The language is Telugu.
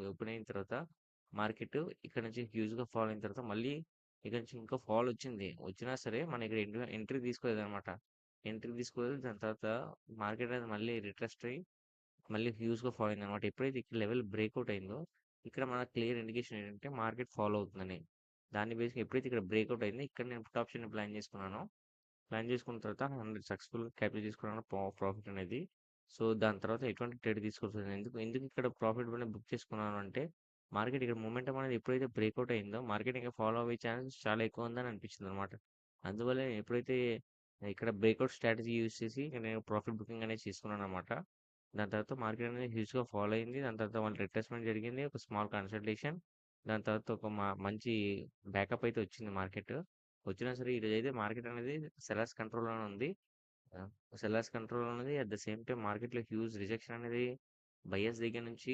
ఓపెన్ అయిన తర్వాత మార్కెట్ ఇక్కడ నుంచి హ్యూజ్‌గా ఫాల్ అయిన తర్వాత మళ్ళీ ఇక్కడ నుంచి ఇంకా ఫాల్ వచ్చింది. వచ్చినా సరే మనం ఇక్కడ ఎంట్రీ తీసుకోలేదనమాట. ఎంట్రీ తీసుకోలేదు. దాని తర్వాత మార్కెట్ అనేది మళ్ళీ రిట్రెస్ట్ అయ్యి మళ్ళీ హ్యూజ్‌గా ఫాల్ అయిందనమాట. ఎప్పుడైతే ఇక్కడ లెవెల్ బ్రేక్‌ఔట్ అయిందో ఇక్కడ మనకు క్లియర్ ఇండికేషన్ ఏంటంటే మార్కెట్ ఫాలో అవుతుందని. దాన్ని బేస్‌గా ఎప్పుడైతే ఇక్కడ బ్రేక్‌ఔట్ అయిందో ఇక్కడ నేను పుట్ ఆప్షన్‌ని ప్లాన్ చేసుకున్నానో ప్లాన్ చేసుకున్న తర్వాత 100 సక్సెస్‌ఫుల్‌గా క్యాప్చర్ చేసుకున్నాను ప్రాఫిట్ అనేది. సో, దాని తర్వాత ఎటువంటి ట్రేడ్ తీసుకోవట్లేదు. ఎందుకు ఎందుకు ఇక్కడ ప్రాఫిట్ అనేది బుక్ చేసుకున్నాను అంటే, మార్కెట్ ఇక్కడ మొమెంటమ్ అనేది ఎప్పుడైతే బ్రేక్‌ఔట్ అయిందో, మార్కెట్ ఇంకా ఫాలో అయ్యే ఛాన్స్ చాలా ఎక్కువ ఉందని అనిపించిందనమాట. అందువల్లే ఎప్పుడైతే ఇక్కడ బ్రేక్‌ఔట్ స్ట్రాటజీ యూజ్ చేసి నేను ప్రాఫిట్ బుకింగ్ అనేది చేసుకున్నాననమాట. దాని తర్వాత మార్కెట్ అనేది హ్యూజ్‌గా ఫాలో అయింది. దాని తర్వాత మళ్ళీ రిట్రేస్‌మెంట్ జరిగింది. ఒక స్మాల్ కన్సల్టేషన్. దాని తర్వాత ఒక మంచి బ్యాకప్ అయితే వచ్చింది మార్కెట్. వచ్చినా సరే ఈరోజైతే మార్కెట్ అనేది సెల్లర్స్ కంట్రోల్‌లోనే ఉంది. సెల్లర్స్ కంట్రోల్‌లో ఉన్నది. అట్ ద సేమ్ టైమ్ మార్కెట్‌లో హ్యూజ్ రిజెక్షన్ అనేది బయర్స్ దగ్గర నుంచి